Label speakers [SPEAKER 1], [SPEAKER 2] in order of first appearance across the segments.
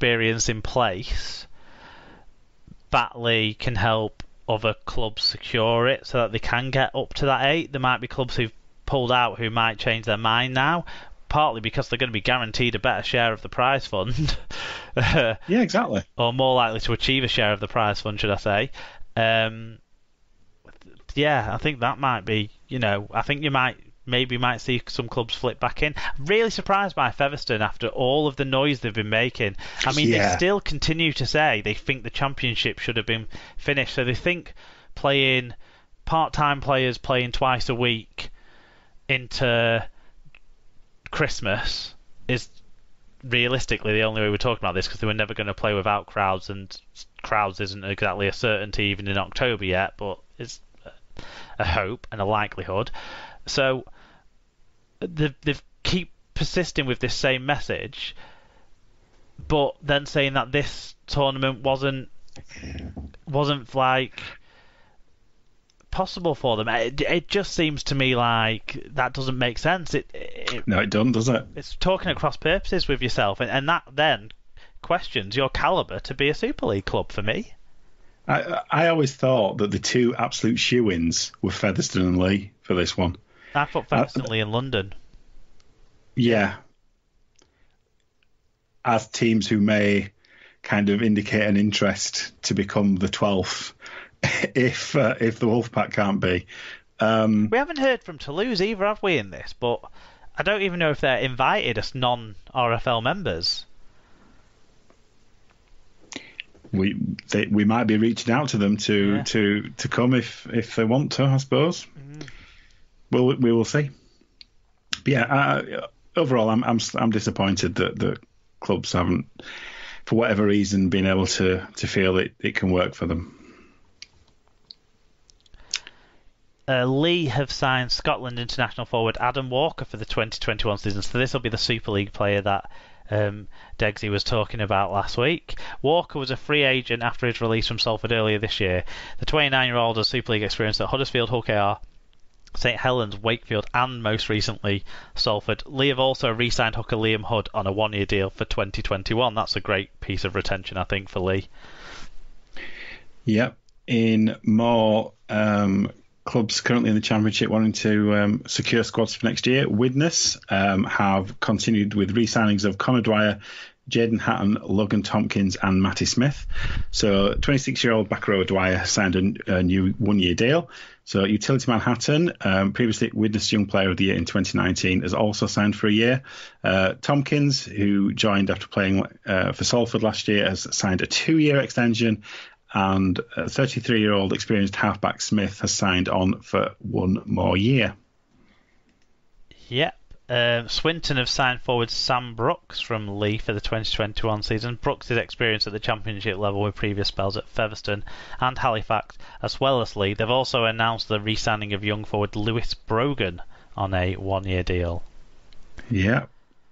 [SPEAKER 1] experience in place, Batley can help other clubs secure it so that they can get up to that 8. There might be clubs who've pulled out who might change their mind now, partly because they're going to be guaranteed a better share of the prize fund.
[SPEAKER 2] Yeah, exactly.
[SPEAKER 1] Or more likely to achieve a share of the prize fund, should I say. Yeah, I think that might be, I think you might see some clubs flip back in. Really surprised by Featherstone after all of the noise they've been making. I mean, They still continue to say they think the championship should have been finished. So they think playing part-time players playing twice a week into Christmas is realistically the only way we're talking about this, because they were never going to play without crowds, and crowds isn't exactly a certainty even in October yet, but it's a hope and a likelihood. So they keep persisting with this same message, but then saying that this tournament wasn't like possible for them. It just seems to me like that doesn't make sense.
[SPEAKER 2] No, it doesn't, does it?
[SPEAKER 1] It's talking at cross purposes with yourself, and that then questions your calibre to be a Super League club for me.
[SPEAKER 2] I always thought that the two absolute shoo-ins were Featherstone and Leigh for this one.
[SPEAKER 1] I thought Featherstone, Leigh and London.
[SPEAKER 2] Yeah. As teams who may kind of indicate an interest to become the 12th if the Wolfpack can't be.
[SPEAKER 1] We haven't heard from Toulouse either, have we, in this? But I don't even know if they're invited as non-RFL members.
[SPEAKER 2] We might be reaching out to them to come if they want to, I suppose. We will see. But yeah, overall, I'm disappointed that the clubs haven't, for whatever reason, been able to feel it can work for them.
[SPEAKER 1] Leigh have signed Scotland international forward Adam Walker for the 2021 season, so this will be the Super League player that Degsy was talking about last week. Walker was a free agent after his release from Salford earlier this year. The 29-year-old has Super League experience at Huddersfield, Hull KR, St Helens, Wakefield and most recently Salford. Leigh have also re-signed hooker Liam Hood on a one-year deal for 2021. That's a great piece of retention, I think, for Leigh.
[SPEAKER 2] Yep. In more clubs currently in the Championship wanting to secure squads for next year, Widnes have continued with re-signings of Connor Dwyer, Jaden Hatton, Logan Tompkins and Matty Smith. So 26-year-old back row Dwyer signed a new one-year deal. So utility man Hatton, previously Widnes Young Player of the Year in 2019, has also signed for a year. Tompkins, who joined after playing for Salford last year, has signed a 2-year extension. And 33-year-old experienced halfback Smith has signed on for 1 more year.
[SPEAKER 1] Yep. Swinton have signed forward Sam Brooks from Leigh for the 2021 season. Brooks' experience at the Championship level with previous spells at Featherstone and Halifax, as well as Leigh. They've also announced the re-signing of young forward Lewis Brogan on a 1-year deal.
[SPEAKER 2] Yeah.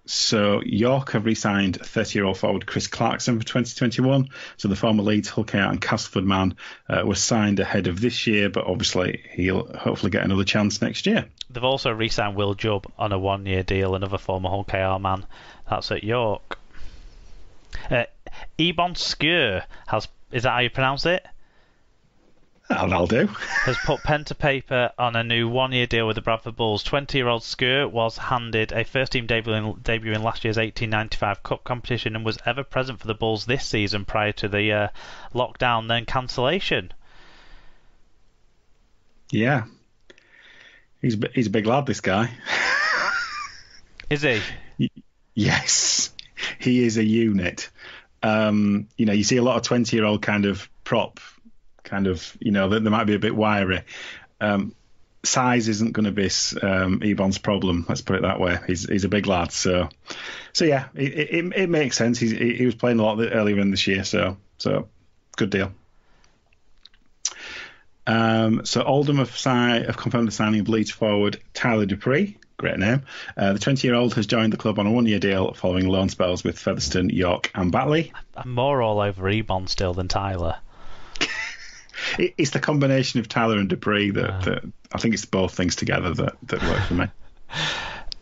[SPEAKER 2] So York have re-signed 30-year-old forward Chris Clarkson for 2021. So the former Leeds, Hull KR and Castleford man was signed ahead of this year, but obviously he'll hopefully get another chance next year. They've
[SPEAKER 1] also re-signed Will Jubb on a 1-year deal, another former Hull KR man. That's at York. Ebon Skur is that how you pronounce it?
[SPEAKER 2] That'll do.
[SPEAKER 1] Has put pen to paper on a new 1-year deal with the Bradford Bulls. 20-year-old Skur was handed a first-team debut in last year's 1895 Cup competition and was ever present for the Bulls this season prior to the lockdown, then cancellation.
[SPEAKER 2] Yeah. He's a big lad, this guy.
[SPEAKER 1] Is he?
[SPEAKER 2] Yes. He is a unit. You see a lot of 20-year-old kind of prop, they might be a bit wiry. Size isn't going to be Ebon's problem. Let's put it that way. He's a big lad, so yeah, it makes sense. He was playing a lot earlier in this year, so good deal. So Oldham have confirmed the signing of Leeds forward Tyler Dupree. Great name. The 20-year-old has joined the club on a 1-year deal following loan spells with Featherstone, York and Batley.
[SPEAKER 1] I'm more all over Ebon still than Tyler.
[SPEAKER 2] It's the combination of Tyler and Dupree that I think it's both things together that work for me.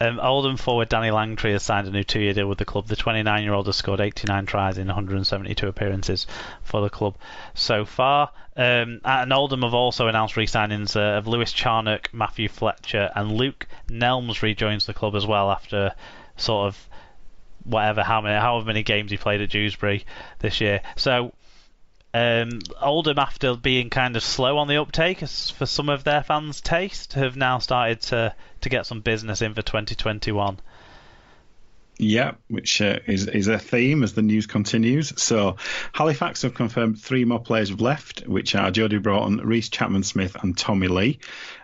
[SPEAKER 1] Oldham forward Danny Langtree has signed a new 2-year deal with the club. The 29-year-old has scored 89 tries in 172 appearances for the club so far. And Oldham have also announced re-signings of Lewis Charnock, Matthew Fletcher, and Luke Nelms rejoins the club as well after sort of however many games he played at Dewsbury this year. So Oldham, after being kind of slow on the uptake for some of their fans' taste, have now started to get some business in for 2021.
[SPEAKER 2] Yeah, which is a theme as the news continues. So Halifax have confirmed 3 more players have left, which are Jodie Broughton, Reece Chapman-Smith and Tommy Lee.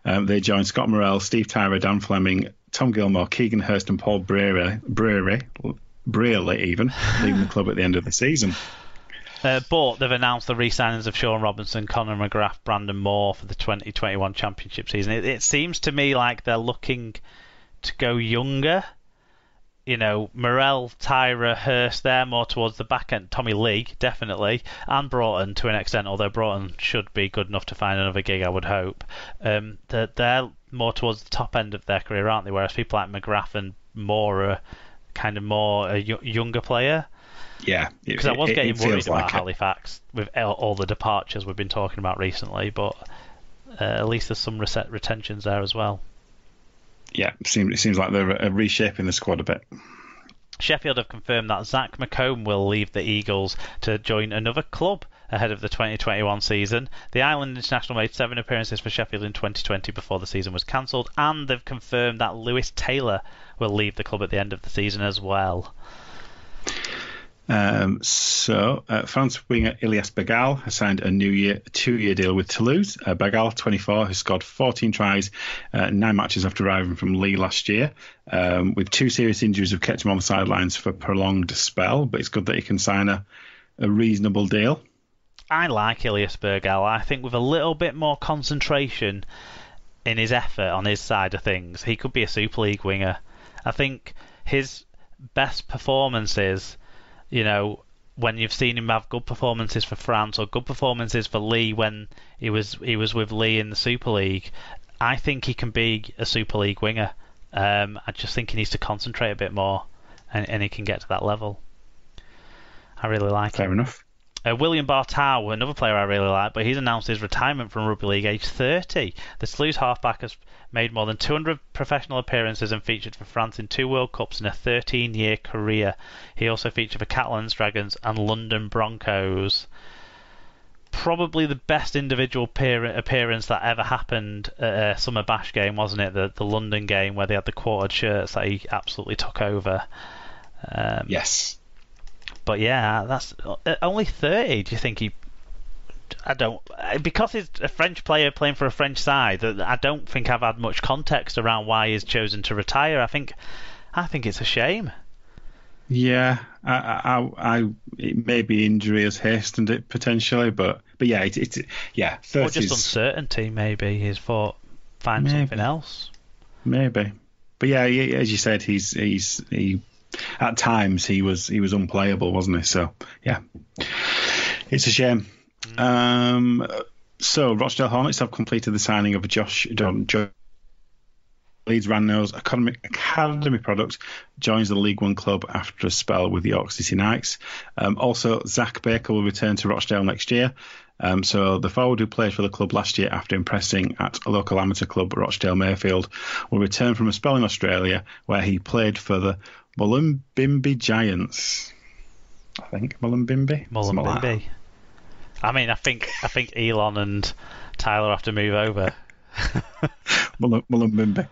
[SPEAKER 2] They join Scott Morrell, Steve Tyrer, Dan Fleming, Tom Gilmore, Keegan Hurst and Paul Brearley even, leaving the club at the end of the season.
[SPEAKER 1] But they've announced the re-signings of Sean Robinson, Conor McGrath, Brandon Moore for the 2021 championship season. It seems to me like they're looking to go younger. You know, Morrell, Tyra, Hurst, they're more towards the back end. Tommy Lee, definitely, and Broughton to an extent, although Broughton should be good enough to find another gig, I would hope. They're more towards the top end of their career, aren't they? Whereas people like McGrath and Moore are kind of more a younger player.
[SPEAKER 2] Yeah,
[SPEAKER 1] because I was getting worried about
[SPEAKER 2] like
[SPEAKER 1] Halifax with all the departures we've been talking about recently, but at least there's some retentions there as well.
[SPEAKER 2] Yeah, it seems like they're reshaping the squad a bit.
[SPEAKER 1] Sheffield have confirmed that Zach McComb will leave the Eagles to join another club ahead of the 2021 season. The Island International made 7 appearances for Sheffield in 2020 before the season was cancelled, and they've confirmed that Lewis Taylor will leave the club at the end of the season as well.
[SPEAKER 2] France winger Ilias Begal has signed a 2-year deal with Toulouse. Begal, 24, has scored 14 tries, 9 matches after arriving from Lille last year. With 2 serious injuries have kept him on the sidelines for a prolonged spell, but it's good that he can sign a reasonable deal.
[SPEAKER 1] I like Ilias Begal. I think with a little bit more concentration in his effort on his side of things, he could be a Super League winger. I think his best performances, you know, when you've seen him have good performances for France or good performances for Lee when he was with Lee in the Super League, I think he can be a Super League winger. I just think he needs to concentrate a bit more, and he can get to that level. I really like him.
[SPEAKER 2] Fair enough.
[SPEAKER 1] William Bartow, another player I really like, but he's announced his retirement from Rugby League age 30. The Toulouse halfback has made more than 200 professional appearances and featured for France in 2 World Cups in a 13-year career. He also featured for Catalans, Dragons and London Broncos. Probably the best individual appearance that ever happened at a Summer Bash game, wasn't it? The London game where they had the quartered shirts that he absolutely took over.
[SPEAKER 2] Yes.
[SPEAKER 1] But yeah, that's only 30. Do you think he? I don't, because he's a French player playing for a French side. I don't think I've had much context around why he's chosen to retire. I think it's a shame.
[SPEAKER 2] Yeah, maybe injury has hastened it potentially, but yeah, it's 30's,
[SPEAKER 1] or just uncertainty. Maybe he's thought find something else.
[SPEAKER 2] Maybe, but yeah, as you said, he at times he was unplayable, wasn't he? So yeah, it's a shame. So Rochdale Hornets have completed the signing of Josh Leeds Randall's academy product, joins the League One club after a spell with the York City Knights. Also, Zach Baker will return to Rochdale next year. So the forward who played for the club last year after impressing at a local amateur club, Rochdale Mayfield, will return from a spell in Australia where he played for the Mullumbimby Giants. I think Mullumbimby.
[SPEAKER 1] Mullumbimby. I mean, I think Elon and Tyler have to move over.
[SPEAKER 2] Mullumbimby.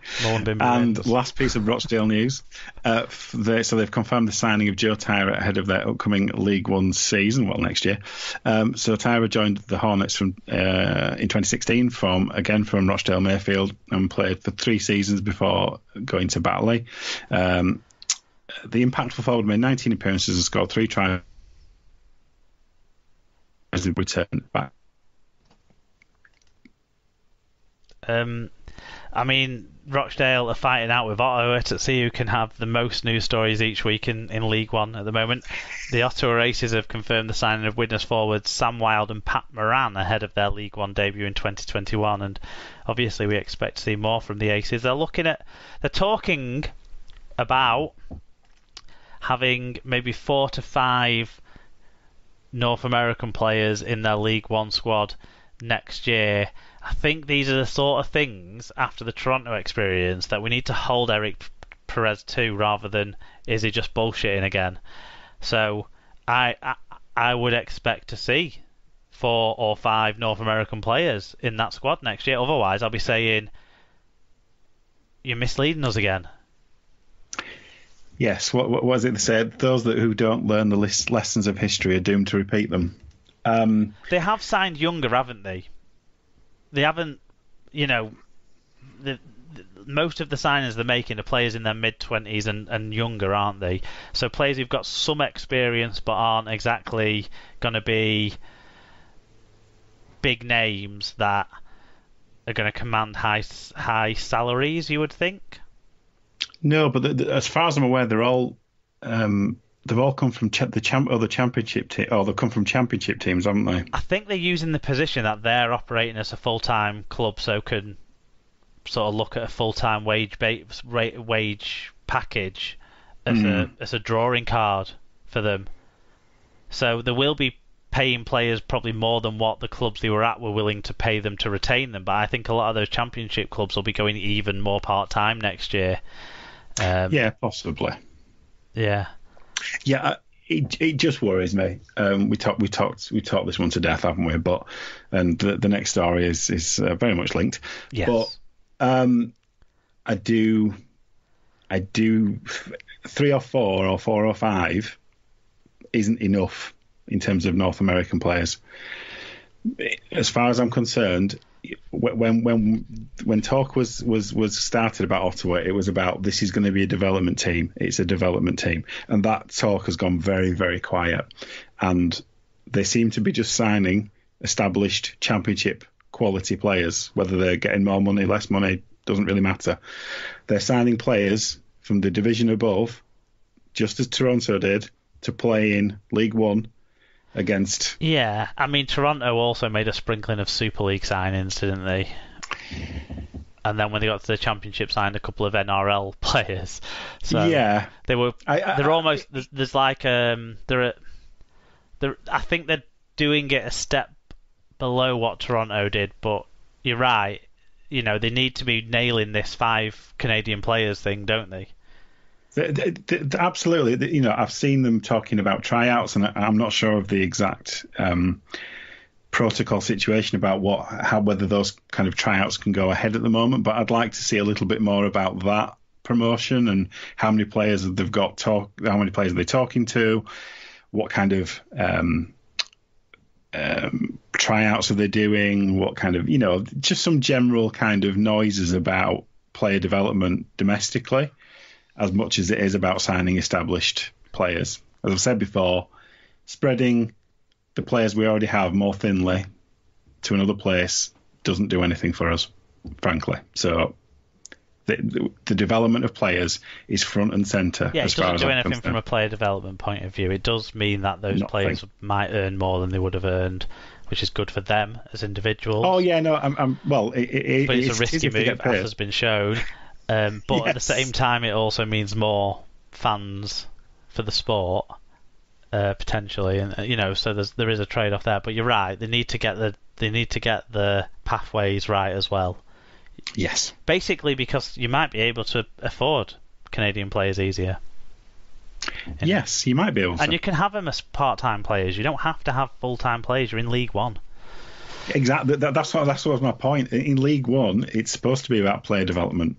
[SPEAKER 2] And last piece of Rochdale news. So they've confirmed the signing of Joe Tyra ahead of their upcoming League One season, next year. So Tyra joined the Hornets in 2016 from Rochdale Mayfield and played for 3 seasons before going to Batley. The impactful forward made 19 appearances and scored 3 tries in return back.
[SPEAKER 1] I mean, Rochdale are fighting out with Ottawa to see who can have the most news stories each week in League One at the moment. The Ottawa Aces have confirmed the signing of Widnes forwards Sam Wilde and Pat Moran ahead of their League One debut in 2021, and obviously we expect to see more from the Aces. They're talking about having maybe 4 to 5 North American players in their League One squad next year. I think these are the sort of things after the Toronto experience that we need to hold Eric Perez to, rather than is he just bullshitting again. So I would expect to see 4 or 5 North American players in that squad next year. Otherwise, I'll be saying you're misleading us again.
[SPEAKER 2] Yes, what was it they said? Those who don't learn the lessons of history are doomed to repeat them.
[SPEAKER 1] They have signed younger, haven't they? They haven't, most of the signings they're making are players in their mid-20s and younger, aren't they? So players who've got some experience but aren't exactly going to be big names that are going to command high salaries, you would think.
[SPEAKER 2] No, but as far as I'm aware, they've all come from the championship team, or they've come from championship teams, haven't they?
[SPEAKER 1] I think they're using the position that they're operating as a full-time club, so can sort of look at a full-time wage package as a drawing card for them. So they will be paying players probably more than what the clubs they were at were willing to pay them to retain them. But I think a lot of those championship clubs will be going even more part-time next year.
[SPEAKER 2] Yeah, possibly.
[SPEAKER 1] Yeah.
[SPEAKER 2] Yeah, it just worries me. We talked this one to death, haven't we? But the next story is very much linked.
[SPEAKER 1] Yes.
[SPEAKER 2] But I do 3 or 4 or 4 or 5 isn't enough in terms of North American players. As far as I'm concerned, when talk was started about Ottawa, it was about this is going to be a development team. It's a development team, and that talk has gone very, very quiet. And they seem to be just signing established championship quality players. Whether they're getting more money, less money, doesn't really matter. They're signing players from the division above, just as Toronto did, to play in League One against...
[SPEAKER 1] Yeah, I mean, Toronto also made a sprinkling of Super League signings, didn't they? And then when they got to the Championship, signed a couple of NRL players. So
[SPEAKER 2] yeah,
[SPEAKER 1] they were. They're almost. There's like they're. I think they're doing it a step below what Toronto did, but you're right. They need to be nailing this 5 Canadian players thing, don't they? Absolutely.
[SPEAKER 2] I've seen them talking about tryouts, and I'm not sure of the exact protocol situation about whether those kind of tryouts can go ahead at the moment. But I'd like to see a little bit more about that promotion and how many players they've got. How many players are they talking to? What kind of tryouts are they doing? What kind of just some general kind of noises about player development domestically, as much as it is about signing established players. As I've said before, spreading the players we already have more thinly to another place doesn't do anything for us, frankly. So the development of players is front and centre.
[SPEAKER 1] Yeah,
[SPEAKER 2] as
[SPEAKER 1] it
[SPEAKER 2] far
[SPEAKER 1] doesn't
[SPEAKER 2] as
[SPEAKER 1] do
[SPEAKER 2] I'm
[SPEAKER 1] anything
[SPEAKER 2] concerned.
[SPEAKER 1] from a player development point of view. It does mean that those
[SPEAKER 2] Nothing.
[SPEAKER 1] players might earn more than they would have earned, which is good for them as individuals.
[SPEAKER 2] Oh yeah, no, I'm well.
[SPEAKER 1] But it's a risky move, as has been shown. But
[SPEAKER 2] yes.
[SPEAKER 1] At the same time, it also means more fans for the sport, potentially, and so there is a trade-off there. But you're right; they need to get the pathways right as well.
[SPEAKER 2] Yes,
[SPEAKER 1] basically because you might be able to afford Canadian players easier.
[SPEAKER 2] Yes, you might be able to,
[SPEAKER 1] and you can have them as part-time players. You don't have to have full-time players. You're in League One.
[SPEAKER 2] Exactly. That's what was my point. In League One, it's supposed to be about player development.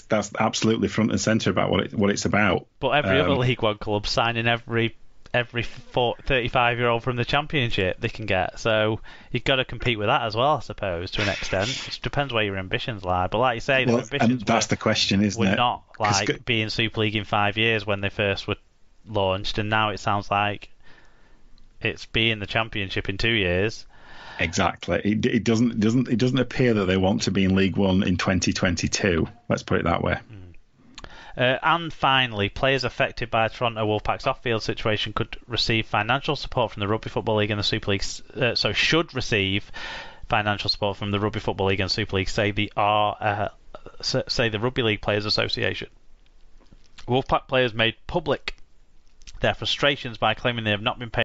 [SPEAKER 2] That's absolutely front and centre about what it's about.
[SPEAKER 1] But every other League One club signing every 35-year-old from the Championship they can get. So you've got to compete with that as well, I suppose, to an extent. It depends where your ambitions lie. But like you say,
[SPEAKER 2] that's the question, isn't it?
[SPEAKER 1] We're not like being Super League in 5 years when they first were launched, and now it sounds like it's being the Championship in 2 years.
[SPEAKER 2] Exactly. It doesn't appear that they want to be in League One in 2022. Let's put it that way.
[SPEAKER 1] And finally, players affected by Toronto Wolfpack's off-field situation could receive financial support from the Rugby Football League and the Super League. Should receive financial support from the Rugby Football League and Super League, say the Rugby League Players Association. Wolfpack players made public their frustrations by claiming they have not been paid